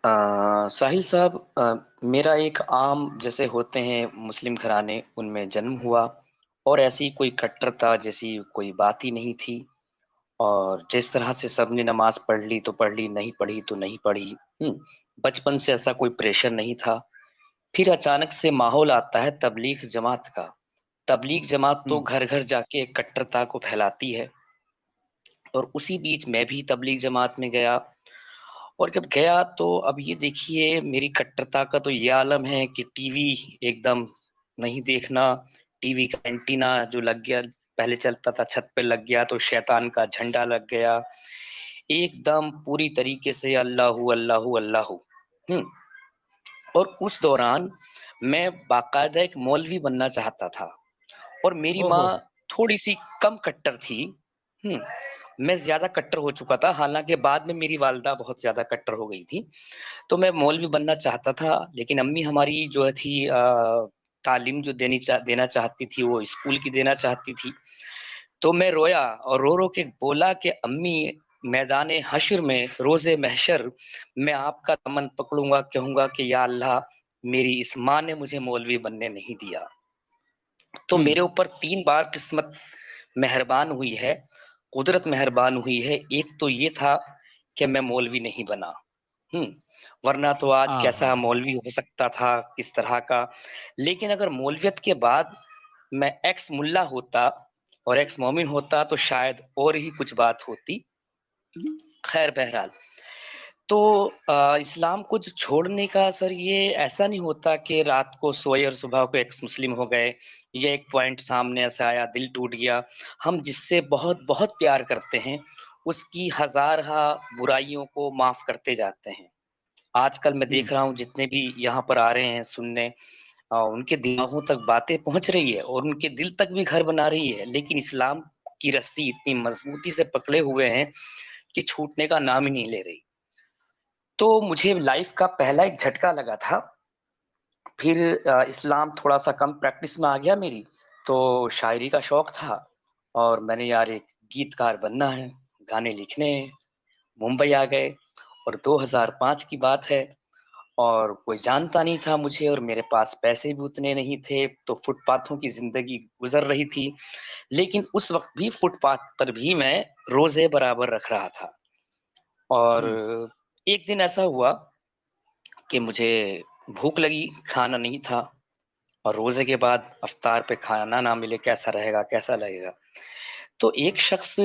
साहिल साहब, मेरा एक आम जैसे होते हैं मुस्लिम घराने उनमें जन्म हुआ। और ऐसी कोई कट्टरता जैसी कोई बात ही नहीं थी। और जिस तरह से सबने नमाज पढ़ ली तो पढ़ ली, नहीं पढ़ी तो नहीं पढ़ी। बचपन से ऐसा कोई प्रेशर नहीं था। फिर अचानक से माहौल आता है तबलीग जमात का। तबलीग जमात तो हुँ। घर घर जाके कट्टरता को फैलाती है। और उसी बीच मैं भी तबलीग जमात में गया। और जब गया तो अब ये देखिए, मेरी कट्टरता का तो ये आलम है कि टीवी एकदम नहीं देखना। टीवी का एंटीना जो लग गया, पहले चलता था छत पे लग गया तो शैतान का झंडा लग गया। एकदम पूरी तरीके से अल्लाहू अल्लाहू अल्लाहू। हम्म। और उस दौरान मैं बाकायदा एक मौलवी बनना चाहता था। और मेरी माँ ओहो! थोड़ी सी कम कट्टर थी। हम्म। मैं ज्यादा कट्टर हो चुका था, हालांकि बाद में मेरी वालदा बहुत ज्यादा कट्टर हो गई थी। तो मैं मौलवी बनना चाहता था, लेकिन अम्मी हमारी जो थी तालीम जो देना चाहती थी वो स्कूल की देना चाहती थी। तो मैं रोया और रो रो के बोला कि अम्मी, मैदान हश्र में रोज़े महशर मैं आपका दामन पकड़ूंगा, कहूंगा कि या अल्लाह, मेरी इस माँ ने मुझे मौलवी बनने नहीं दिया। तो हुँ। मेरे ऊपर 3 बार किस्मत मेहरबान हुई है, कुदरत मेहरबान हुई है। एक तो ये था कि मैं मौलवी नहीं बना। हुँ, वरना तो आज कैसा आहा! मौलवी हो सकता था, किस तरह का। लेकिन अगर मौलवियत के बाद मैं एक्स मुल्ला होता और एक्स मोमिन होता तो शायद और ही कुछ बात होती। खैर बहरहाल, तो इस्लाम को जो छोड़ने का असर ये ऐसा नहीं होता कि रात को सोए और सुबह को एक्स मुस्लिम हो गए। या एक पॉइंट सामने ऐसा आया, दिल टूट गया। हम जिससे बहुत बहुत प्यार करते हैं, उसकी हज़ार-हा बुराइयों को माफ़ करते जाते हैं। आजकल मैं हुँ। देख रहा हूँ जितने भी यहाँ पर आ रहे हैं सुनने, उनके दिमागों तक बातें पहुँच रही है और उनके दिल तक भी घर बना रही है, लेकिन इस्लाम की रस्सी इतनी मज़बूती से पकड़े हुए हैं कि छूटने का नाम ही नहीं ले रही। तो मुझे लाइफ़ का पहला एक झटका लगा था। फिर इस्लाम थोड़ा-सा कम प्रैक्टिस में आ गया मेरी, तो शायरी का शौक था। और मैंने, यार एक गीतकार बनना है, गाने लिखने हैं। मुंबई आ गए और 2005 की बात है। और कोई जानता नहीं था मुझे और मेरे पास पैसे भी उतने नहीं थे, तो फुटपाथों की ज़िंदगी गुज़र रही थी। लेकिन उस वक़्त भी फुटपाथ पर भी मैं रोज़े बराबर रख रहा था। और हुँ। एक दिन ऐसा हुआ कि मुझे भूख लगी, खाना नहीं था। और रोज़े के बाद इफ्तार पे खाना ना मिले कैसा रहेगा, कैसा लगेगा? तो एक शख़्स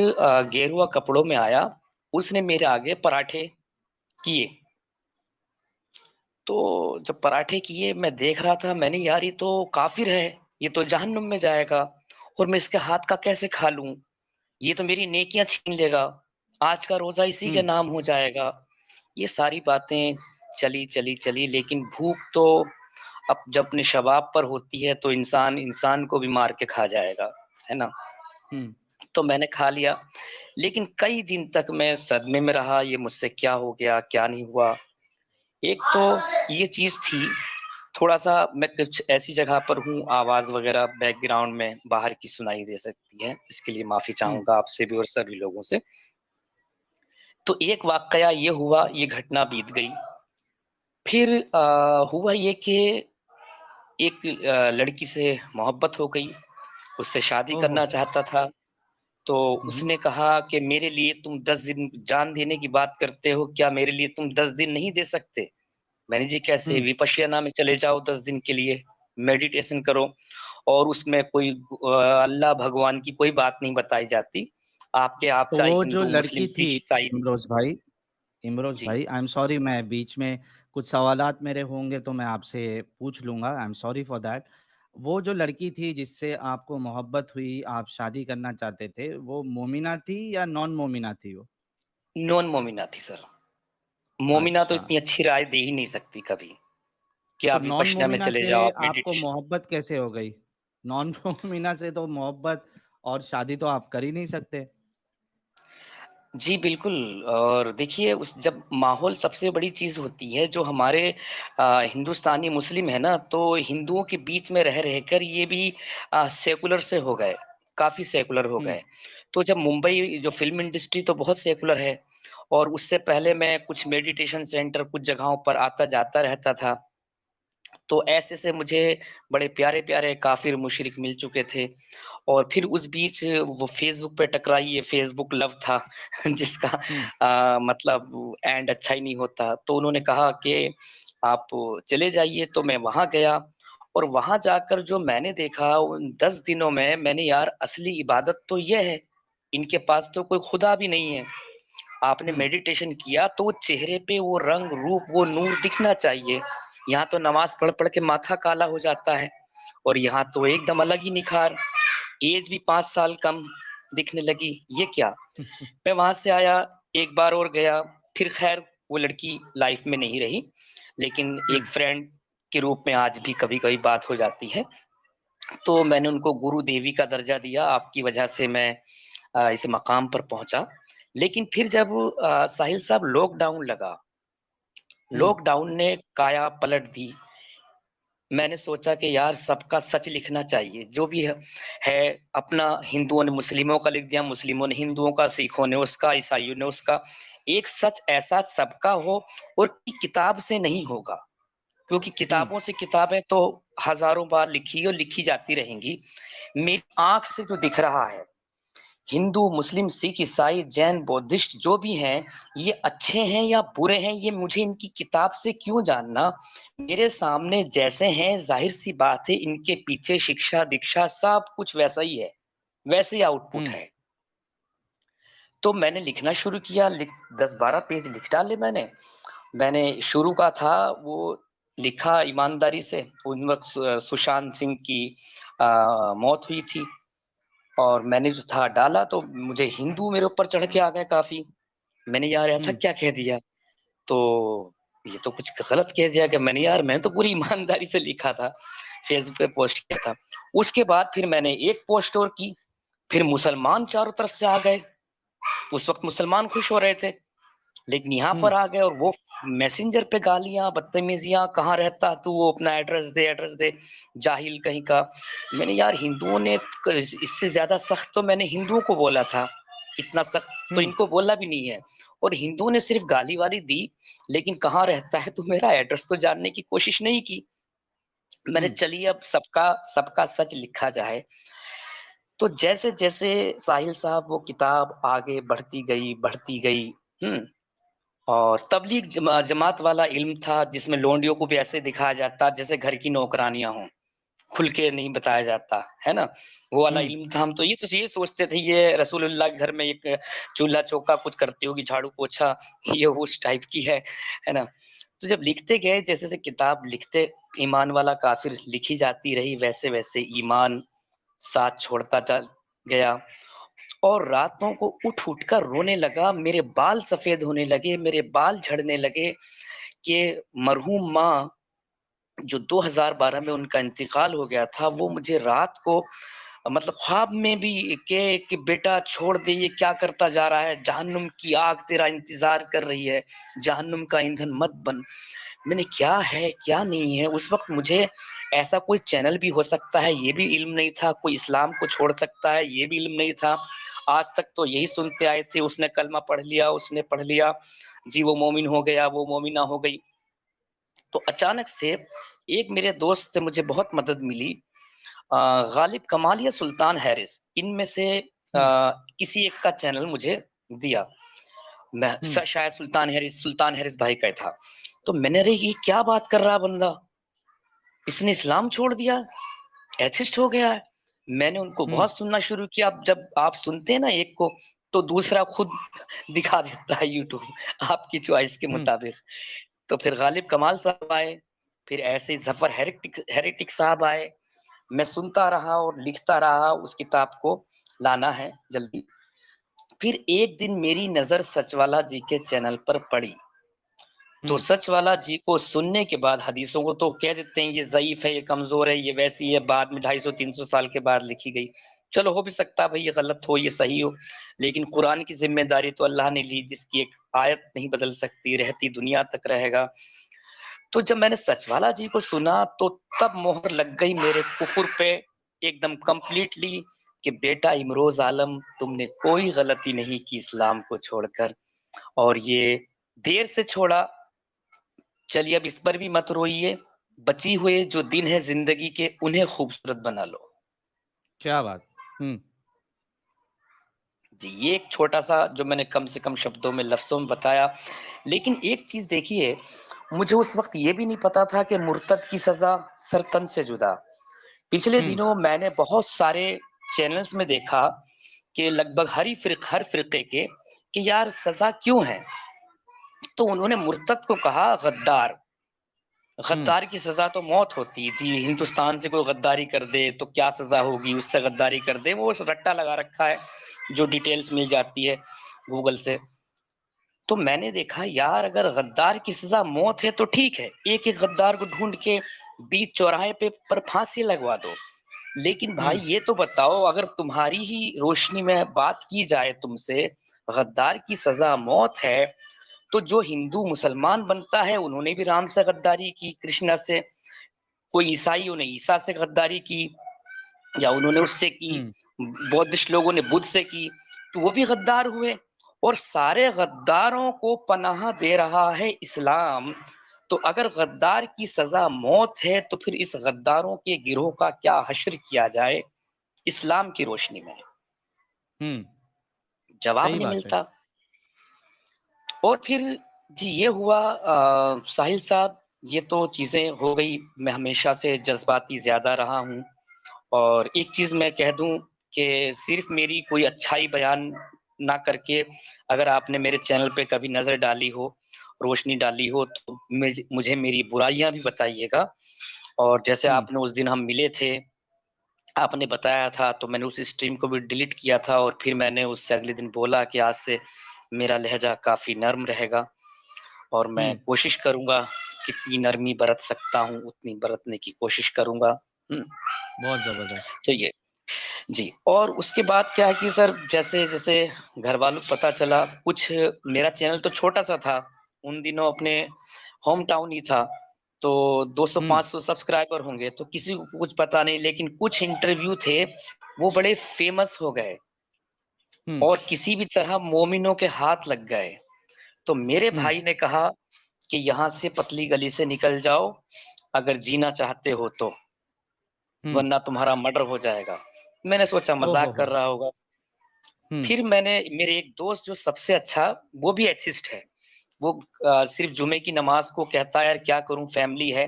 गेरुआ कपड़ों में आया, उसने मेरे आगे पराठे किए। तो जब पराठे किए मैं देख रहा था, मैंने, यार ये तो काफ़िर है, ये तो जहन्नुम में जाएगा और मैं इसके हाथ का कैसे खा लूँ? ये तो मेरी नेकियाँ छीन लेगा, आज का रोज़ा इसी के हुँ। नाम हो जाएगा। ये सारी बातें चली, चली, चली, लेकिन भूख तो अब जब अपने शबाब पर होती है तो इंसान इंसान को भी मार के खा जाएगा, है ना? हुँ। तो मैंने खा लिया, लेकिन कई दिन तक मैं सदमे में रहा, ये मुझसे क्या हो गया, क्या नहीं हुआ? एक तो ये चीज़ थी, थोड़ा-सा मैं कुछ ऐसी जगह पर हूँ, आवाज़ वग़ैरह बैकग्राउंड में बाहर की सुनाई दे सकती है, इसके लिए माफ़ी हुँ। चाहूँगा आपसे भी और सभी लोगों से। तो एक वाक़या ये हुआ, ये घटना बीत गई। फिर हुआ ये कि एक लड़की से मोहब्बत हो गई, उससे शादी ओहो! करना चाहता था। तो हुँ, हुँ। उसने कहा कि मेरे लिए तुम 10 दिन जान देने की बात करते हो, क्या मेरे लिए तुम 10 दिन नहीं दे सकते? मैंने, जी कैसे? हुँ। विपश्यना में चले जाओ 10 दिन के लिए, मेडिटेशन करो। और उसमें कोई अल्लाह भगवान की कोई बात नहीं बताई जाती। आपके आप तो चाहे वो जो हिंदू, मुस्लिम, लड़की थी सिख, ईसाई। इमरोज़ जी। भाई, आई एम सॉरी मैं बीच में कुछ सवालात मेरे होंगे तो मैं आपसे पूछ लूँगा, I am sorry for that. वो जो लड़की थी जिससे आपको मोहब्बत हुई, आप शादी करना चाहते थे, वो मोमिना थी या नॉन मोमिना थी वो? नॉन मोमिना थी सर। मोमिना तो अच्छा। इतनी अच्छी राय दे ही नहीं सकती कभी, कि तो आप नॉन विपश्यना में मोमिना चले से जाओ, आप आपको मेडिटेशन। मोहब्बत कैसे हो गई? नॉन मोमिना से तो मोहब्बत और शादी तो आप कर ही नहीं सकते। जी, बिल्कुल। और देखिए, उस जब माहौल सबसे बड़ी चीज़ होती है, जो हमारे हिंदुस्तानी मुस्लिम है ना, तो हिंदुओं के बीच में रह रहकर ये भी सेकुलर से हो गए, काफ़ी सेकुलर हो हुँ। गए। तो जब मुंबई जो फ़िल्म इंडस्ट्री तो बहुत सेकुलर है, और उससे पहले मैं कुछ मेडिटेशन सेंटर, कुछ जगहों पर आता-जाता रहता था। तो ऐसे से मुझे बड़े प्यारे-प्यारे काफ़िर मुशरिक मिल चुके थे और फिर उस बीच वो फ़ेसबुक पे टकराई, ये फ़ेसबुक लव था जिसका हुँ, मतलब एंड अच्छा ही नहीं होता। तो उन्होंने कहा कि आप चले जाइए, तो मैं वहाँ गया और वहाँ जाकर जो मैंने देखा उन 10 दिनों में मैंने यार असली इबादत तो ये है, इनके पास तो कोई खुदा भी नहीं है। आपने हुँ, मेडिटेशन किया तो वो चेहरे पे वो रंग, रूप, वो नूर दिखना चाहिए। यहाँ तो नमाज़ पढ़-पढ़ के माथा काला हो जाता है और यहाँ तो एकदम अलग ही निखार, ऐज भी 5 साल कम दिखने लगी, ये क्या? मैं वहाँ से आया, एक बार और गया, फिर ख़ैर वो लड़की लाइफ़ में नहीं रही, लेकिन हुँ, एक फ्रेंड के रूप में आज भी कभी-कभी बात हो जाती है। तो मैंने उनको गुरु देवी का दर्जा दिया, आपकी वजह से मैं इस मकाम पर पहुँचा। लेकिन फिर जब साहिल साहब लॉकडाउन लगा, हुँ, लॉकडाउन ने काया पलट दी। मैंने सोचा कि यार सबका सच लिखना चाहिए, जो भी है अपना हिंदुओं ने मुस्लिमों का लिख दिया, मुस्लिमों ने हिंदुओं का, सिखों ने उसका, ईसाइयों ने उसका। एक सच ऐसा सबका हो और कि किताब से नहीं होगा, क्योंकि हुँ, किताबों से किताबें तो हज़ारों बार लिखी और लिखी जाती रहेंगी। मेरी आँख से जो दिख रहा है, हिंदू, मुस्लिम, सिख, ईसाई, जैन, बौद्धिस्ट जो भी हैं, ये अच्छे हैं या बुरे हैं, ये मुझे इनकी किताब से क्यों जानना? मेरे सामने जैसे हैं, ज़ाहिर-सी बात है, इनके पीछे शिक्षा-दीक्षा सब कुछ वैसा ही है, वैसे ही आउटपुट हुँ, है। तो मैंने लिखना शुरू किया, 10-12 पेज लिख डाले मैंने। मैंने शुरू का था वो लिखा ईमानदारी से, उन वक़्त सुशांत सिंह की मौत हुई थी। और मैंने जो था डाला तो मुझे हिंदू मेरे ऊपर चढ़ के आ गए काफ़ी। मैंने यार ऐसा हुँ, क्या कह दिया? तो ये तो कुछ गलत कह दिया क्या मैंने? यार मैंने तो पूरी ईमानदारी से लिखा था, फ़ेसबुक पे पोस्ट किया था। उसके बाद फिर मैंने एक पोस्ट और की, फिर मुसलमान चारों तरफ से आ गए। उस वक़्त मुसलमान खुश हो रहे थे। लेकिन यहाँ हुँ, पर आ गए और वो मैसेंजर पे गालियाँ, बदतमीज़ियाँ, कहाँ रहता तू? वो अपना एड्रेस दे, जाहिल कहीं का। मैंने यार हिंदुओं ने क इससे ज़्यादा सख्त तो मैंने हिंदुओं को बोला था, इतना सख्त तो हुँ, इनको बोला भी नहीं है। और हिंदुओं ने सिर्फ़ गाली-वाली दी, लेकिन कहाँ रहता है तो मेरा एड्रेस तो जानने की कोशिश नहीं की। मैंने हुँ, चलिए अब सबका सबका सच लिखा जाए। तो जैसे-जैसे साहिल साहब वो किताब आगे बढ़ती गई, हुँ? और तबलीग जमात वाला इल्म था जिसमें लोंडियों को भी ऐसे दिखाया जाता जैसे घर की नौकरानियाँ हों, खुल के नहीं बताया जाता, है ना? वो वाला हुँ, इल्म था, हम तो ये सोचते थे ये रसूलुल्लाह के घर में एक चूल्हा-चौका कुछ करती होगी, झाड़ू-पोछा ये उस टाइप की है ना? तो जब लिखते गए जैसे-जैसे किताब लिखते ईमान वाला काफ़िर लिखी जाती रही, वैसे-वैसे ईमान साथ छोड़ता चल गया। और रातों को उठ-उठ कर रोने लगा, मेरे बाल सफ़ेद होने लगे, मेरे बाल झड़ने लगे कि मरहूम माँ जो 2012 में उनका इंतकाल हो गया था, वो मुझे रात को मतलब ख्वाब में भी कि बेटा छोड़ दे, ये क्या करता जा रहा है? जहन्नुम की आग तेरा इंतज़ार कर रही है, जहन्नुम का ईंधन मत बन। मैंने क्या है, क्या नहीं है, उस वक़्त मुझे ऐसा कोई चैनल भी हो सकता है, ये भी इल्म नहीं था, कोई इस्लाम को छोड़ सकता है, ये भी इल्म नहीं था। आज तक तो यही सुनते आए थे, उसने कलमा पढ़ लिया, उसने पढ़ लिया, जी वो मोमिन हो गया, वो मोमिना हो गई। तो अचानक से एक मेरे दोस्त से मुझे बहुत मदद मिली गालिब कमाल या सुल्तान हैरिस, इनमें से हुँ, किसी एक का चैनल मुझे दिया। मैं हुँ, शायद सुल्तान हैरिस भाई का ही था। तो मैंने अरे ये क्या बात कर रहा है बंदा? इसने इस्लाम छोड़ दिया, एथिस्ट हो गया है। मैंने उनको हुँ, बहुत सुनना शुरू किया। अब जब आप सुनते हैं ना एक को, तो दूसरा खुद दिखा देता है यूट्यूब आपकी चॉइस के हुँ, मुताबिक। तो फिर गालिब कमाल साहब आए, फिर ऐसे ही ज़फ़र हेरेटिक साहब आए। मैं सुनता रहा और लिखता रहा, उस किताब को लाना है जल्दी। फिर एक दिन मेरी नज़र सचवाला जी के चैनल पर पड़ी। तो हुँ, सचवाला जी को सुनने के बाद हदीसों को तो कह देते हैं ये ज़ईफ़ है, ये कमज़ोर है, ये वैसी है, बाद में 250-300 साल के बाद लिखी गई। चलो हो भी सकता है भई ये गलत हो, ये सही हो, लेकिन कुरान की ज़िम्मेदारी तो अल्लाह ने ली, जिसकी एक आयत नहीं बदल सकती, रहती दुनिया तक रहेगा। तो जब मैंने सचवाला जी को सुना तो तब मोहर लग गई मेरे कुफ़ुर पे एकदम कंप्लीटली कि बेटा इमरोज़ आलम तुमने कोई गलती नहीं की इस्लाम को छोड़कर। और ये देर से छोड़ा, चलिए अब इस पर भी मत रोइए, बची हुए जो दिन है ज़िंदगी के उन्हें खूबसूरत बना लो। क्या बात! हुँ, जी, ये एक छोटा-सा जो मैंने कम से कम शब्दों में, लफ्ज़ों में बताया। लेकिन एक चीज़ देखिए, मुझे उस वक़्त ये भी नहीं पता था कि मुर्तद की सज़ा सर-तन से जुदा। पिछले हुँ, दिनों मैंने बहुत सारे चैनल्स में देखा कि लगभग हर फ़िरक़े के कि यार सज़ा क्यों है? तो उन्होंने मुर्तद को कहा गद्दार। हुँ, गद्दार की सज़ा तो मौत होती है। जी, हिंदुस्तान से कोई गद्दारी कर दे तो क्या सज़ा होगी, उससे गद्दारी कर दे, वो रट्टा लगा रखा है, जो डिटेल्स मिल जाती है गूगल से। तो मैंने देखा यार अगर गद्दार की सज़ा मौत है तो ठीक है, एक-एक गद्दार को ढूँढ के बीच चौराहे पे पर फांसी लगवा दो। लेकिन भाई हुँ, ये तो बताओ अगर तुम्हारी ही रोशनी में बात की जाए तुमसे, गद्दार की सज़ा मौत है, तो जो हिंदू मुसलमान बनता है उन्होंने भी राम से गद्दारी की, कृष्णा से, कोई ईसाइयों ने ईसा से गद्दारी की या उन्होंने उससे की, हुँ, बौद्धिस्ट लोगों ने बुद्ध से की, तो वो भी गद्दार हुए और सारे गद्दारों को पनाह दे रहा है इस्लाम। तो अगर गद्दार की सज़ा मौत है, तो फिर इस गद्दारों के गिरोह का क्या हश्र किया जाए इस्लाम की रोशनी में? हुँ, जवाब सही नहीं बात है। मिलता। और फिर जी ये हुआ साहिल साहब, ये तो चीज़ें हो गई, मैं हमेशा से जज़्बाती ज़्यादा रहा हूँ और एक चीज़ मैं कह दूँ कि सिर्फ़ मेरी कोई अच्छाई बयान ना करके अगर आपने मेरे चैनल पे कभी नज़र डाली हो, रोशनी डाली हो तो मुझे मेरी बुराइयाँ भी बताइएगा। और जैसे हुँ, आपने उस दिन हम मिले थे, आपने बताया था तो मैंने उस स्ट्रीम को भी डिलीट किया था और फिर मैंने उससे अगले दिन बोला कि आज से मेरा लहज़ा काफ़ी नर्म रहेगा। और मैं हुँ, कोशिश करूँगा, जितनी नरमी बरत सकता हूँ, उतनी बरतने की कोशिश करूँगा। हुँ, बहुत ज़बरदस्त। तो ये जी, और उसके बाद क्या है कि सर जैसे-जैसे घरवालों को पता चला, कुछ मेरा चैनल तो छोटा-सा था, उन दिनों अपने होम टाउन ही था, तो हुँ, 200-500 सब्सक्राइबर होंगे, तो किसी को कुछ पता नहीं, लेकिन कुछ इंटरव्यू थे, वो बड़े फ़ेमस हो गए हुँ, और किसी भी तरह मोमिनों के हाथ लग गए। तो मेरे हुँ, भाई ने कहा कि यहाँ से पतली गली से निकल जाओ, अगर जीना चाहते हो तो, हुँ, वरना तुम्हारा मर्डर हो जाएगा। मैंने सोचा ओह हो मज़ाक कर हो! रहा होगा। हुँ, फिर मैंने मेरे एक दोस्त जो सबसे अच्छा, वो भी एथिस्ट है। वो सिर्फ़ जुमे की नमाज़ को कहता है यार क्या करूँ फैमिली है।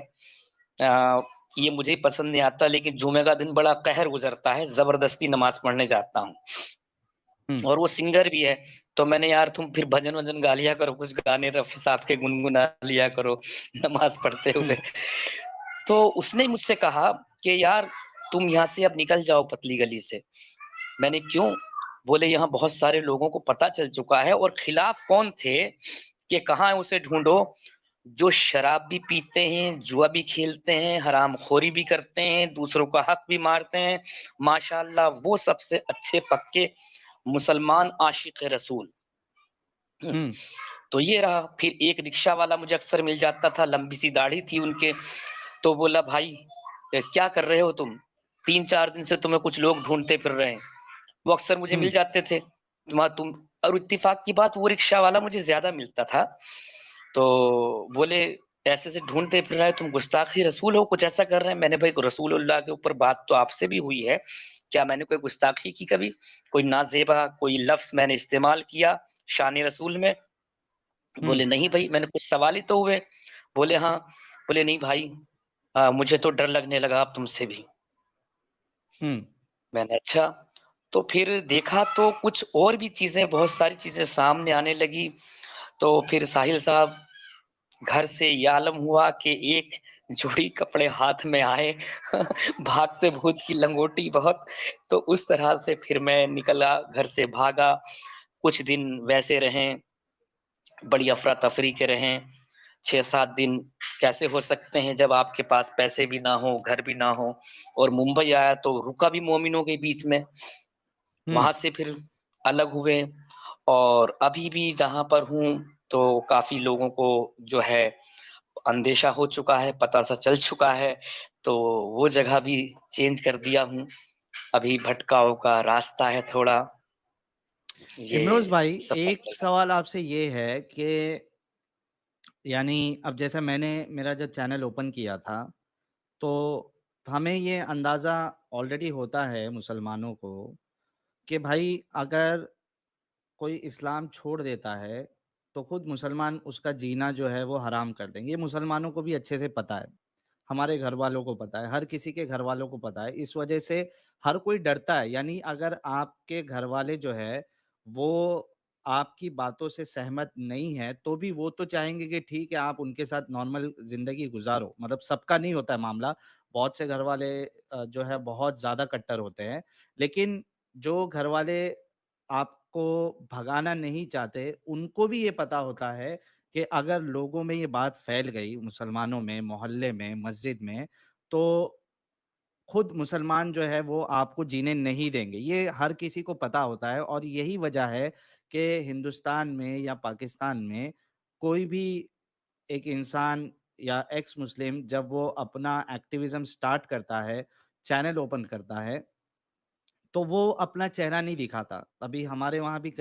ये मुझे ही पसंद नहीं आता लेकिन जुमे का दिन बड़ा कहर गुज़रता है, ज़बरदस्ती नमाज़ पढ़ने जाता हूँ। हुँ, और वो सिंगर भी है, तो मैंने यार तुम फिर भजन-वजन गा लिया करो, कुछ गाने रफ़ी साहब के गुनगुना लिया करो नमाज़ पढ़ते हुँ, हुए। तो उसने मुझसे कहा कि यार तुम यहाँ से अब निकल जाओ पतली गली से। मैंने क्यों? बोले यहाँ बहुत सारे लोगों को पता चल चुका है और खिलाफ कौन थे कि कहाँ है उसे ढूँढो, जो शराब भी पीते हैं, जुआ भी खेलते हैं, हरामखोरी भी करते हैं, दूसरों का हक भी मारते हैं। माशाअल्लाह वो सबसे अच्छे पक्के मुसलमान आशिक रसूल। हुँ, हुँ, तो ये रहा, फिर एक रिक्शा वाला मुझे अक्सर मिल जाता था, लंबी-सी दाढ़ी थी उनके, तो बोला भाई क्या कर रहे हो तुम? 3-4 दिन से तुम्हें कुछ लोग ढूँढते फिर रहे हैं। वो अक्सर मुझे हुँ, मिल जाते थे। तुम और इत्तेफ़ाक की बात वो रिक्शा वाला मुझे ज़्यादा मिलता था। तो बोले ऐसे-ऐसे ढूँढते फिर रहा है, तुम गुस्ताख़-ए रसूल हो, कुछ ऐसा कर रहे हैं। मैंने भाई रसूलुल्लाह के ऊपर बात तो आपसे भी हुई है। क्या मैंने कोई गुस्ताख़ी की कभी? कोई नाज़ेबा कोई लफ़्ज़ मैंने इस्तेमाल किया शान-ए रसूल में? हुँ, बोले नहीं भई, मैंने कुछ सवाल ही तो हुए। बोले हाँ, बोले नहीं भाई मुझे तो डर लगने लगा अब तुमसे भी। हुँ, मैंने अच्छा, तो फिर देखा तो कुछ और भी चीज़ें बहुत सारी चीज़ें सामने आने लगी। तो फिर साहिल साहब घर से ये आलम हुआ कि एक जोड़ी कपड़े हाथ में आए भागते भूत की लंगोटी बहुत। तो उस तरह से फिर मैं निकला, घर से भागा। कुछ दिन वैसे रहें, बड़ी अफ़रा-तफ़री के रहें। 6-7 दिन कैसे हो सकते हैं जब आपके पास पैसे भी ना हो, घर भी ना हो। और मुंबई आया तो रुका भी मोमिनों के बीच में। हुँ, वहाँ से फिर अलग हुए और अभी भी जहाँ पर हूँ, तो काफ़ी लोगों को जो है अंदेशा हो चुका है, पता-सा चल चुका है, तो वो जगह भी चेंज कर दिया हूँ। अभी भटकाव का रास्ता है थोड़ा। इमरोज़ ये भाई, सफल एक रहा। सवाल आपसे ये है कि यानी अब जैसे मैंने मेरा जब चैनल ओपन किया था, तो हमें ये अंदाज़ा ऑलरेडी होता है मुसलमानों को कि भाई अगर कोई इस्लाम छोड़ देता है, तो खुद मुसलमान उसका जीना जो है वो हराम कर देंगे। ये मुसलमानों को भी अच्छे से पता है, हमारे घरवालों को पता है, हर किसी के घरवालों को पता है। इस वजह से हर कोई डरता है, यानी अगर आपके घरवाले जो है, वो आपकी बातों से सहमत नहीं है, तो भी वो तो चाहेंगे कि ठीक है, आप उनके साथ नॉर्मल ज़िंदगी गुज़ारो। मतलब सबका नहीं होता है मामला, बहुत से घरवाले जो है बहुत ज़्यादा कट्टर होते हैं। लेकिन जो घरवाले आपको भगाना नहीं चाहते, उनको भी ये पता होता है कि अगर लोगों में ये बात फैल गई, मुसलमानों में, मोहल्ले में, मस्जिद में, तो खुद मुसलमान जो है वो आपको जीने नहीं देंगे। ये हर किसी को पता होता है और यही वजह है कि हिंदुस्तान में या पाकिस्तान में कोई भी एक इंसान या एक्स मुस्लिम जब वो अपना एक्टिविज़्म स्टार्ट करता है, चैनल ओपन करता है, तो वो अपना चेहरा नहीं दिखाता। अभी हमारे वहाँ भी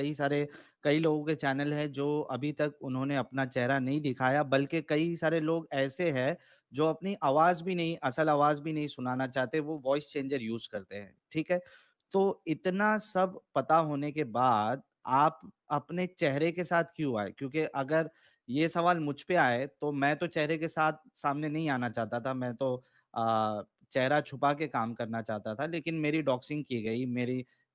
कई लोगों के चैनल हैं जो अभी तक उन्होंने अपना चेहरा नहीं दिखाया, बल्कि कई सारे लोग ऐसे हैं जो अपनी आवाज़ भी नहीं असल आवाज़ भी नहीं सुनाना चाहते, वो वॉइस चेंजर यूज़ करते हैं, ठीक है? तो इतना सब पता होने के बाद आप अपने चेहरे के साथ क्यों आए? क्योंकि अगर ये सवाल मुझ पे आए, तो मैं तो चेहरे के साथ सामने नहीं आना चाहता था, मैं तो अ, चेहरा छुपा के काम करना चाहता था, लेकिन मेरी डॉक्सिंग की गई।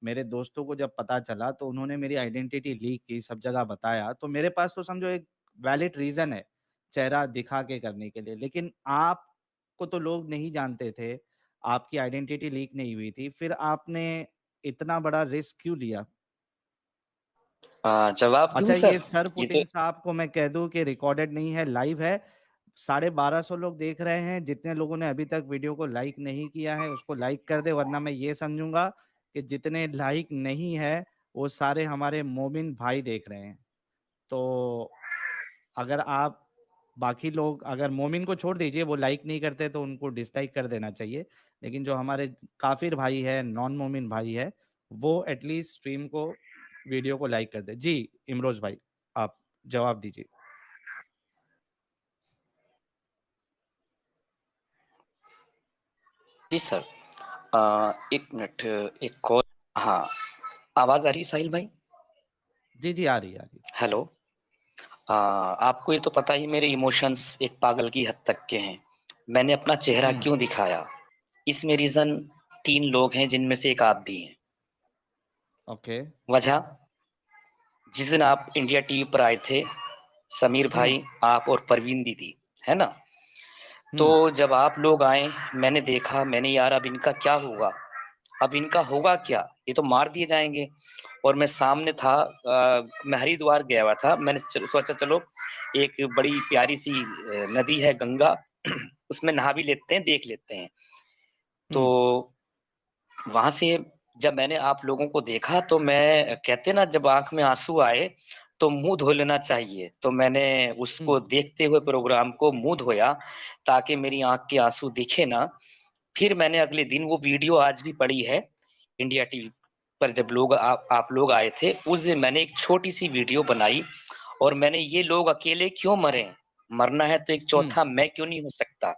मेरे दोस्तों को जब पता चला तो उन्होंने मेरी आइडेंटिटी लीक की, सब जगह बताया। तो मेरे पास तो समझो एक वैलिड रीज़न है, चेहरा दिखा के करने के लिए। लेकिन आपको तो लोग नहीं जानते थे, आपकी आइडेंटिटी लीक नहीं हुई थी, फिर आपने इतना बड़ा रिस्क क्यों लिया? जवाब दूँ अच्छा, ये सर? सर ये तो पुटिंग्स आपको मैं कह दूँ कि रिकॉर्डेड नहीं है, लाइव है। 1250 लोग देख रहे हैं, जितने लोगों ने अभी तक वीडियो को लाइक नहीं किया है, उसको लाइक कर दें, वरना मैं ये समझूँगा कि जितने लाइक नहीं है, वो सारे हमारे मोमिन भाई देख रहे हैं। तो अगर आप बाकी लोग अगर मोमिन को छोड़ दीजिए, वो लाइक नहीं करते तो उनको डिसलाइक कर देना चाहिए। लेकिन जो हमारे काफ़िर भाई है, नॉन मोमिन भाई है, वो एटलीस्ट स्ट्रीम को वीडियो को लाइक कर दें। जी, इमरोज़ भाई, आप जवाब दीजिए। जी सर। 1 मिनट, एक कॉल। हाँ, आवाज़ आ रही है साहिल भाई? जी, जी, आ रही है, आ रही है। हेलो। आपको ये तो पता ही मेरे इमोशंस एक पागल की हद तक के हैं। मैंने अपना चेहरा हुँ, क्यों दिखाया? इसमें रीज़न 3 लोग हैं जिनमें से एक आप भी हैं। ओके। वजह, जिस दिन आप इंडिया टीवी पर आए थे, समीर हुँ, भाई, आप और परवीन दीदी, है ना? हुँ, तो जब आप लोग आए, मैंने देखा, मैंने यार अब इनका क्या होगा? अब इनका होगा क्या? ये तो मार दिए जाएँगे। और मैं सामने था, मैं हरिद्वार गया हुआ था। मैंने सोचा चलो एक बड़ी प्यारी-सी नदी है गंगा, उसमें नहा भी लेते हैं, देख लेते हैं। तो हुँ, वहाँ से जब मैंने आप लोगों को देखा तो मैं कहते हैं ना जब आँख में आँसू आए, तो मुँह धो लेना चाहिए। तो मैंने हुँ, उसको देखते हुए प्रोग्राम को मुँह धोया ताकि मेरी आँख के आँसू दिखे ना। फिर मैंने अगले दिन वो वीडियो आज भी पड़ी है, इंडिया टीवी पर जब लोग आप लोग आए थे, उस दिन मैंने एक छोटी-सी वीडियो बनाई और मैंने ये लोग अकेले क्यों मरें? मरना है तो एक हुँ, चौथा मैं क्यों नहीं हो सकता?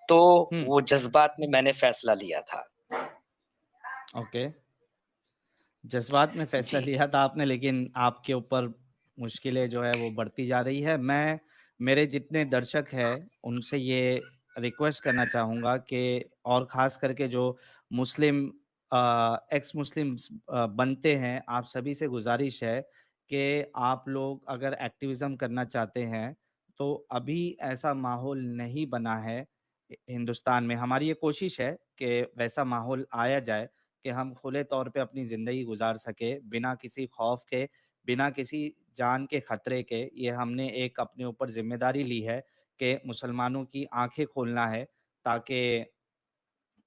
तो हुँ, वो जज़्बात में मैंने फैसला लिया था। ओके। जज़्बात में फ़ैसला जी। लिया था आपने, लेकिन आपके ऊपर मुश्किलें जो है वो बढ़ती जा रही है। मैं मेरे जितने दर्शक हैं, उनसे ये रिक्वेस्ट करना चाहूँगा कि और ख़ास करके जो मुस्लिम एक्स मुस्लिम्स बनते हैं, आप सभी से गुज़ारिश है कि आप लोग अगर एक्टिविज़्म करना चाहते हैं, तो अभी ऐसा माहौल नहीं बना है हिंदुस्तान में। हमारी ये कोशिश है कि वैसा माहौल आया जाए कि हम खुले तौर पे अपनी ज़िंदगी गुज़ार सकें, बिना किसी खौफ़ के, बिना किसी जान के खतरे के। ये हमने एक अपने ऊपर ज़िम्मेदारी ली है कि मुसलमानों की आँखें खोलना है, ताकि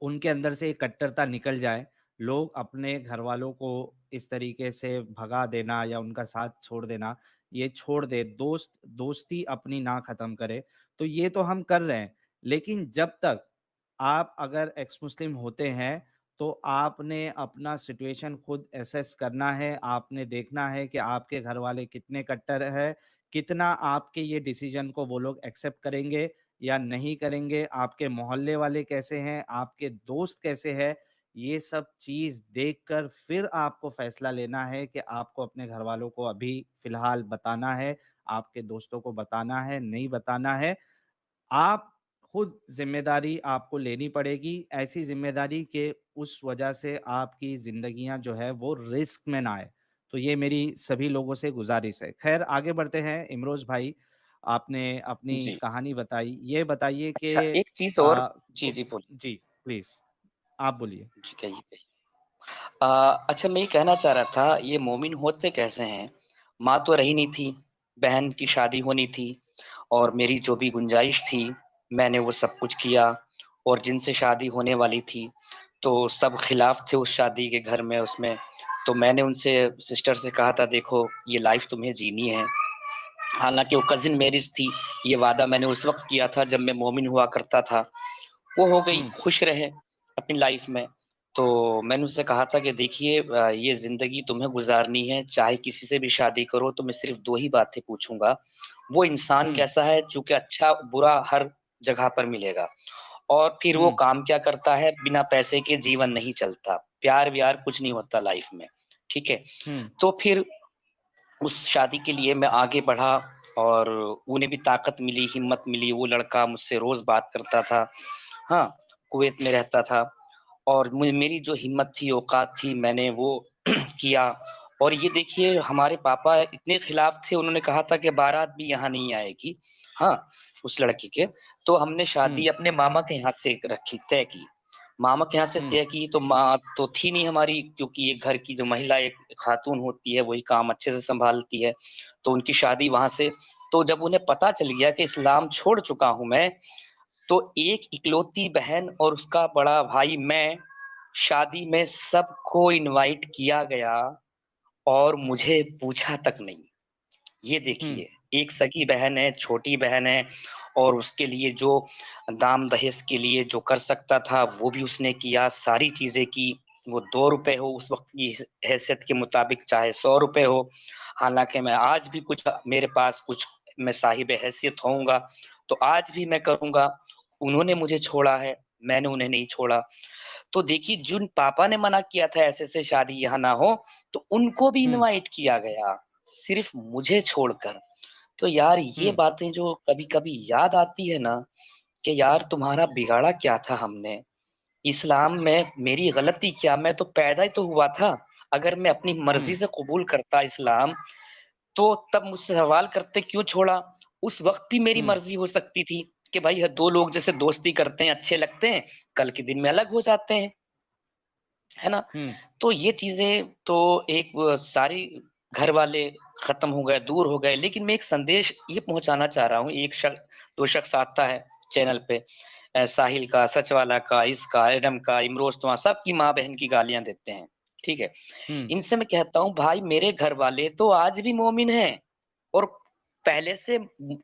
उनके अंदर से ये कट्टरता निकल जाए। लोग अपने घरवालों को इस तरीके से भगा देना या उनका साथ छोड़ देना, ये छोड़ दें। दोस्ती अपनी ना ख़त्म करें। तो ये तो हम कर रहे हैं, लेकिन जब तक आप अगर एक्स मुस्लिम होते हैं, तो आपने अपना सिचुएशन खुद असेस करना है, आपने देखना है कि आपके घरवाले कितने कट्टर हैं, कितना आपके ये डिसीज़न को वो लोग एक्सेप्ट करेंगे या नहीं करेंगे, आपके मोहल्ले वाले कैसे हैं, आपके दोस्त कैसे हैं, ये सब चीज़ देखकर फिर आपको फैसला लेना है कि आपको अपने घरवालों को अभी फ़िलहाल बताना है, आपके दोस्तों को बताना है, नहीं बताना है। आप खुद ज़िम्मेदारी आपको लेनी पड़ेगी, ऐसी ज़िम्मेदारी कि उस वजह से आपकी ज़िंदगियाँ जो है वो रिस्क में ना आए। तो ये मेरी सभी लोगों से गुज़ारिश है। ख़ैर आगे बढ़ते हैं इमरोज़ भाई, आपने अपनी जी। कहानी बताई। ये बताइए कि अच्छा एक चीज़ और जी, को जी, बोलिए। जी, प्लीज़ आप बोलिए। जी, कहिए, कहिए। अ, अच्छा मैं ये कहना चाह रहा था, ये मोमिन होते कैसे हैं? माँ तो रही नहीं थी, बहन की शादी होनी थी और मेरी जो भी गुंजाइश थी, मैंने वो सब कुछ किया और जिनसे शादी होने वाली थी, तो सब खिलाफ थे उस शादी के घर में उसमें। तो मैंने उनसे सिस्टर से कहा था देखो, ये लाइफ़ तुम्हें जीनी है। हालाँकि वो कज़िन मैरिज थी, ये वादा मैंने उस वक़्त किया था जब मैं मोमिन हुआ करता था। वो हो गई, हुँ, खुश रहे अपनी लाइफ़ में। तो मैंने उससे कहा था कि देखिए ये ज़िंदगी तुम्हें गुज़ारनी है, चाहे किसी से भी शादी करो तो मैं सिर्फ़ 2 ही बातें पूछूँगा, वो इंसान हुँ, कैसा है चूँकि अच्छा-बुरा हर जगह पर मिलेगा और फिर वो हुँ, काम क्या करता है, बिना पैसे के जीवन नहीं चलता, प्यार-व्यार कुछ नहीं होता लाइफ़ में, ठीक है? हुँ, तो फिर उस शादी के लिए मैं आगे बढ़ा और उन्हें भी ताकत मिली, हिम्मत मिली, वो लड़का मुझसे रोज़ बात करता था। हाँ, कुवैत में रहता था और मेरी जो हिम्मत थी, औकात थी, मैंने वो किया और ये देखिए हमारे पापा इतने खिलाफ थे, उन्होंने कहा था कि बारात भी यहाँ नहीं आएगी। हाँ, उस लड़के के, तो हमने हुँ, शादी अपने मामा के यहाँ से रखी, तय की। मामा के यहाँ से हुँ, तय की तो माँ तो थी नहीं हमारी क्योंकि एक घर की जो महिला एक खातून होती है, वही काम अच्छे से सँभालती है, तो उनकी शादी वहाँ से तो जब उन्हें पता चल गया कि इस्लाम छोड़ चुका हूँ मैं, तो एक इकलौती बहन और उसका बड़ा भाई मैं, शादी में सबको इनवाइट किया गया और मुझे पूछा तक नहीं। ये हुँ, देखिए, एक सगी बहन है, छोटी बहन है और उसके लिए जो दाम-दहेज़ के लिए जो कर सकता था, वो भी उसने किया, सारी चीज़ें की। वो ₹2 हो उस वक़्त की हैसियत के मुताबिक, चाहे ₹100 हो। हालाँकि मैं आज भी कुछ मेरे पास कुछ मैं साहिब-ए-हैसियत होऊँगा, तो आज भी मैं करूँगा। उन्होंने मुझे छोड़ा है, मैंने उन्हें नहीं छोड़ा। तो देखिए, जिन पापा ने मना किया था ऐसे-ऐसे शादी यहाँ ना हो, तो उनको भी हुँ, इनवाइट किया गया, सिर्फ़ मुझे छोड़कर। तो यार ये हुँ, बातें जो कभी-कभी याद आती है ना, कि यार तुम्हारा बिगाड़ा क्या था हमने? इस्लाम में मेरी गलती क्या? मैं तो पैदा ही तो हुआ था। अगर मैं अपनी हुँ, मर्ज़ी से कबूल करता इस्लाम, तो तब मुझसे सवाल करते क्यों छोड़ा? उस वक़्त भी मेरी हुँ, मर्ज़ी हो सकती थी कि भाई 2 लोग जैसे दोस्ती करते हैं, अच्छे लगते हैं, कल के दिन में अलग हो जाते हैं। है ना? हुँ, तो ये चीज़ें तो एक सारी घर वाले ख़त्म हो गए, दूर हो गए, लेकिन मैं एक संदेश ये पहुँचाना चाह रहा हूँ, 2 शख्स आता है चैनल पे साहिल का, सच वाला का, इसका, एडम का, इमरोज़ तुम्हारा सबकी माँ-बहन की गालियाँ देते हैं, ठीक है? हुँ, इनसे मैं कहता हूँ भाई मेरे घर वाले तो आज भी मोमिन हैं और पहले से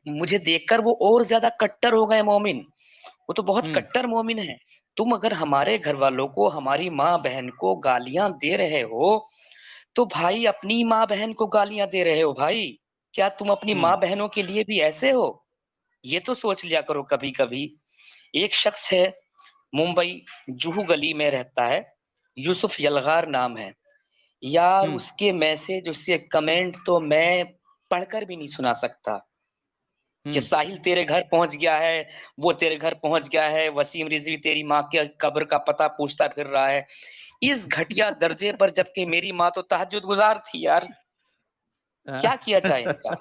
मुझे देखकर वो और ज़्यादा कट्टर हो गए मोमिन। वो तो बहुत हुँ, कट्टर मोमिन हैं। तुम अगर हमारे घरवालों को, हमारी माँ-बहन को गालियाँ दे रहे हो, तो भाई अपनी माँ-बहन को गालियाँ दे रहे हो भाई। क्या तुम अपनी हुँ, माँ-बहनों के लिए भी ऐसे हो? ये तो सोच लिया करो कभी-कभी। एक शख्स है, मुंबई जुहू गली में रहता है, यूसुफ यलगार नाम है। यार हुँ, उसके मैसेज, उसके कमेंट तो मैं पढ़कर भी नहीं सुना सकता। कि हुँ। साहिल तेरे घर पहुँच गया है, वो तेरे घर पहुँच गया है, वसीम रिज़वी तेरी माँ के कब्र का पता पूछता फिर रहा है। इस घटिया दर्जे पर जबकि मेरी माँ तो तहज्जुद गुज़ार थी यार, अ, क्या किया जाए इनका?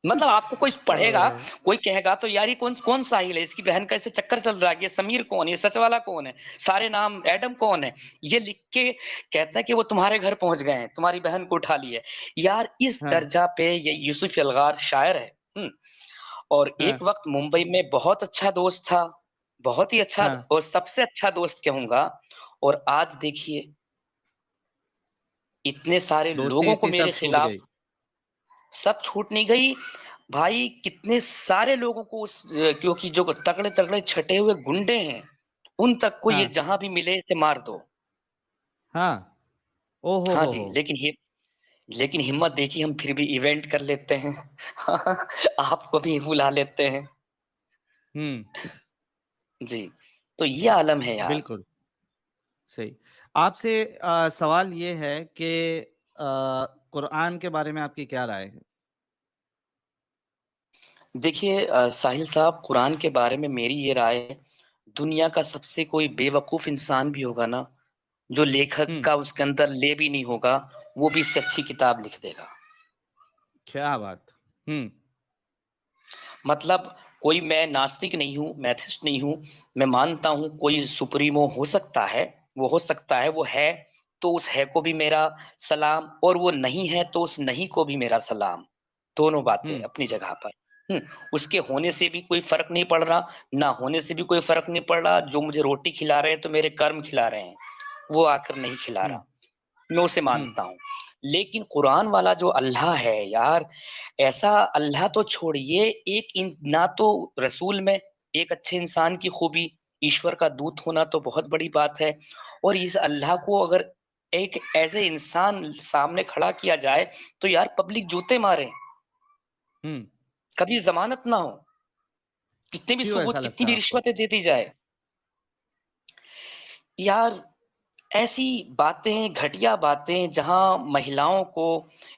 मतलब आपको कोई पढ़ेगा, ओह! कोई कहेगा तो यार ये कौन कौन साहिल है? इसकी बहन का इससे चक्कर चल रहा है, ये समीर कौन है? ये सच वाला कौन है? सारे नाम एडम कौन है? ये लिख के कहता है कि वो तुम्हारे घर पहुँच गए हैं, तुम्हारी बहन को उठा लिए। यार इस हाँ, दर्जा पे ये यूसुफ यलगार शायर है। हुँ। और हाँ, एक वक़्त मुंबई में बहुत अच्छा दोस्त था, बहुत ही अच्छा हाँ। और सबसे अच्छा दोस्त कहूँगा और आज देखिए इतने सारे लोगों को दोस्ती-वोस्ती मेरे सब छूट खिलाफ गई। सब छूट नहीं गई, भाई कितने सारे लोगों को क्योंकि जो तगड़े-तगड़े छँटे हुए गुंडे हैं, उन तक को ये हाँ, जहाँ भी मिले इसे मार दो। हाँ। ओह हाँ जी, हो! लेकिन हिम्मत देखिए हम फिर भी इवेंट कर लेते हैं। आपको भी बुला लेते हैं। हुँ, जी, तो ये आलम है यार। बिल्कुल, सही। आपसे सवाल ये है कि कुरआन के बारे में आपकी क्या राय है? देखिए साहिल साहब कुरान के बारे में मेरी ये राय है, दुनिया का सबसे कोई बेवकूफ़ इंसान भी होगा ना, जो लेखक हुँ, का उसके अंदर लेब ही नहीं होगा, वो भी इससे अच्छी किताब लिख देगा। क्या बात! हुँ, मतलब कोई मैं नास्तिक नहीं हूँ, मैथिस्ट नहीं हूँ, मैं मानता हूँ कोई सुप्रीमो हो सकता है, वो हो सकता है, वो है, तो उस है को भी मेरा सलाम और वो नहीं है, तो उस नहीं को भी मेरा सलाम। दोनों बातें हुँ, अपनी जगह पर। हुँ, उसके होने से भी कोई फ़र्क नहीं पड़ रहा, ना होने से भी कोई फ़र्क नहीं पड़ रहा, जो मुझे रोटी खिला रहे हैं, तो मेरे कर्म खिला रहे हैं, वो आकर नहीं खिला हुँ, रहा। मैं उसे हुँ, मानता हूँ। लेकिन कुरान वाला जो अल्लाह है यार, ऐसा अल्लाह तो छोड़िए एक इन ना तो रसूल में एक अच्छे इंसान की खूबी, ईश्वर का दूत होना तो बहुत बड़ी बात है और इस अल्लाह को अगर एक ऐसे इंसान सामने खड़ा किया जाए, तो यार पब्लिक जूते मारे, हुँ। कभी ज़मानत ना हो, कितने भी क्यों ऐसा सबूत, कितनी लगता है भी आपको? रिश्वतें दे दी जाए। यार ऐसी बातें, घटिया बातें जहाँ महिलाओं को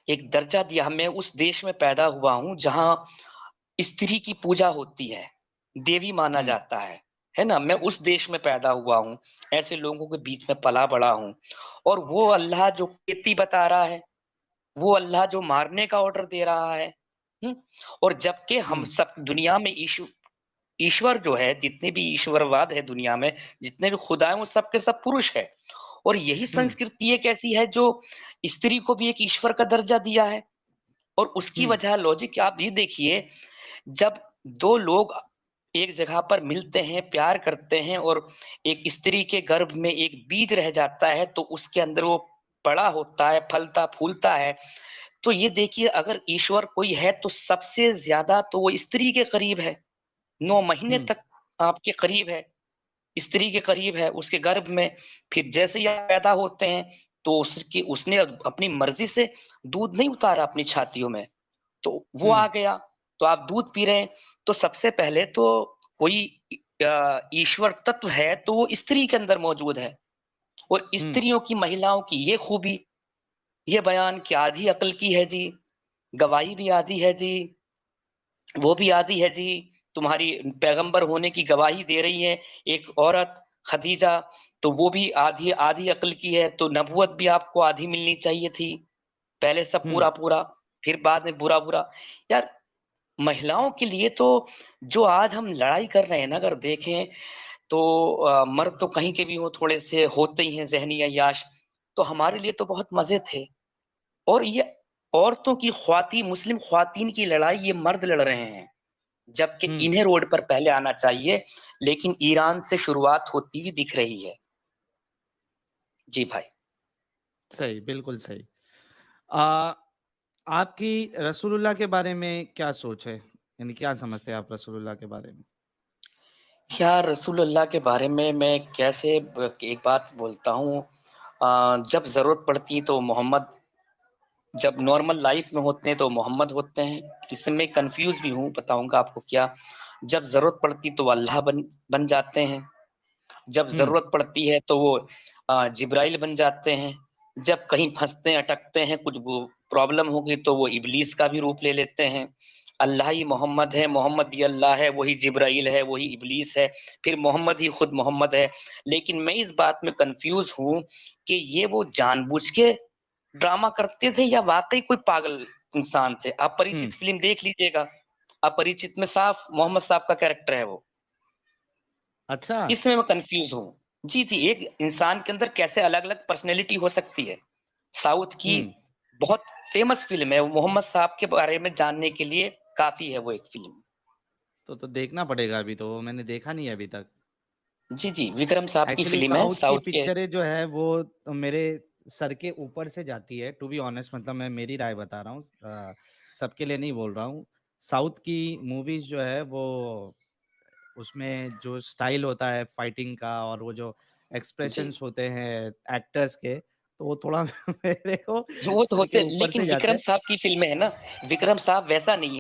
एक दर्जा दिया मैं उस देश में पैदा हुआ हूँ जहाँ स्त्री की पूजा होती है, देवी माना हुँ, जाता है ना? मैं उस देश में पैदा हुआ हूँ, ऐसे लोगों के बीच में पला-बड़ा हूँ और वो अल्लाह जो खेती बता रहा है, वो अल्लाह जो मारने का ऑर्डर दे रहा है, हुँ? और जबकि हम हुँ, सब दुनिया में ईश्वर जो है, जितने भी ईश्वरवाद है दुनिया में, जितने भी खुदा हैं, वो सब के सब पुरुष है। और यही हुँ, संस्कृति एक ऐसी है जो स्त्री को भी एक ईश्वर का दर्जा दिया है और उसकी हुँ, वजह लॉजिक आप ये देखिए, जब 2 लोग एक जगह पर मिलते हैं, प्यार करते हैं और एक स्त्री के गर्भ में एक बीज रह जाता है, तो उसके अंदर वो बड़ा होता है, फलता-फूलता है। तो ये देखिए अगर ईश्वर कोई है तो सबसे ज़्यादा तो वो स्त्री के करीब है। 9 महीने हुँ, तक आपके करीब है, स्त्री के करीब है, उसके गर्भ में। फिर जैसे ही आप पैदा होते हैं, तो उसने अपनी मर्ज़ी से दूध नहीं उतारा अपनी छातियों में, तो वो हुँ, आ गया। तो आप दूध पी रहे हैं, तो सबसे पहले तो कोई ईश्वर तत्व है, तो वो स्त्री के अंदर मौजूद है और हुँ, स्त्रियों की, महिलाओं की ये खूबी, ये बयान कि आधी अक्ल की है जी, गवाही भी आधी है जी, वो भी आधी है जी, तुम्हारी पैगंबर होने की गवाही दे रही है एक औरत खदीजा, तो वो भी आधी आधी अक्ल की है, तो नबूवत भी आपको आधी मिलनी चाहिए थी। पहले सब हुँ, पूरा-पूरा, फिर बाद में बुरा-बुरा। यार, महिलाओं के लिए तो जो आज हम लड़ाई कर रहे हैं ना अगर देखें तो मर्द तो कहीं के भी हों, थोड़े से होते ही हैं ज़हनी अय्याश, तो हमारे लिए तो बहुत मज़े थे। और ये औरतों की मुस्लिम ख़्वातीन की लड़ाई ये मर्द लड़ रहे हैं। जबकि हुँ। इन्हें रोड पर पहले आना चाहिए, लेकिन ईरान से शुरुआत होती हुई दिख रही है। जी भाई। सही, बिल्कुल सही। अ, आपकी रसूलुल्लाह के बारे में क्या सोच है? यानी क्या समझते हैं आप रसूलुल्लाह के बारे में? यार रसूलुल्लाह के बारे में मैं कैसे ब एक बात बोलता हूँ जब ज़रूरत पड़ती है तो मोहम्मद जब नॉर्मल लाइफ़ में होते हैं तो मोहम्मद होते हैं। इससे मैं कन्फ्यूज़ भी हूँ, बताऊँगा आपको क्या। जब ज़रूरत पड़ती तो अल्लाह बन बन जाते हैं। जब हुँ, ज़रूरत पड़ती है तो वो जिब्राइल बन जाते हैं। जब कहीं फँसते हैं, अटकते हैं, कुछ वो प्रॉब्लम हो गई तो वो इब्लीस का भी रूप ले लेते हैं। अल्लाह ही मोहम्मद ही अल्लाह है, वही जिब्राइल है, वही इब्लीस है, फिर मोहम्मद ही खुद मोहम्मद है। लेकिन मैं इस बात में कन्फ्यूज़ हूँ कि ये वो जानबूझ के ड्रामा करते थे या वाक़ई कोई पागल इंसान थे। आप हुँ। परिचित फ़िल्म देख लीजिएगा। अपरिचित में साफ मोहम्मद साहब का कैरेक्टर है वो। अच्छा। इसमें मैं कन्फ्यूज़ हूँ। जी, जी, एक इंसान के अंदर कैसे अलग-अलग पर्सनैलिटी हो सकती है। साउथ की हुँ। बहुत फ़ेमस फ़िल्म है, वो मोहम्मद साहब के बारे में जानने के लिए काफ़ी है वो एक फ़िल्म। तो देखना पड़ेगा अभी तो, मैंने देखा नहीं है अभी तक। जी, जी, विक्रम साहब की एक्चुअली फ़िल्म है, साउथ की साउथ के पिक्चरें जो है वो मेरे सर के ऊपर से जाती है टू बी ऑनेस्ट मतलब मैं मेरी राय बता रहा हूँ सबके लिए नहीं बोल रहा हूँ। साउथ की मूवीज़ जो है वो उसमें जो स्टाइल होता है फाइटिंग का और वो जो जी। एक्सप्रेशंस होते हैं एक्टर्स के, तो वो थोड़ा मेरे को वो तो सर के होते ऊपर लेकिन से जाते विक्रम हैं। साहब की फ़िल्में है ना, विक्रम साहब वैसा नहीं है।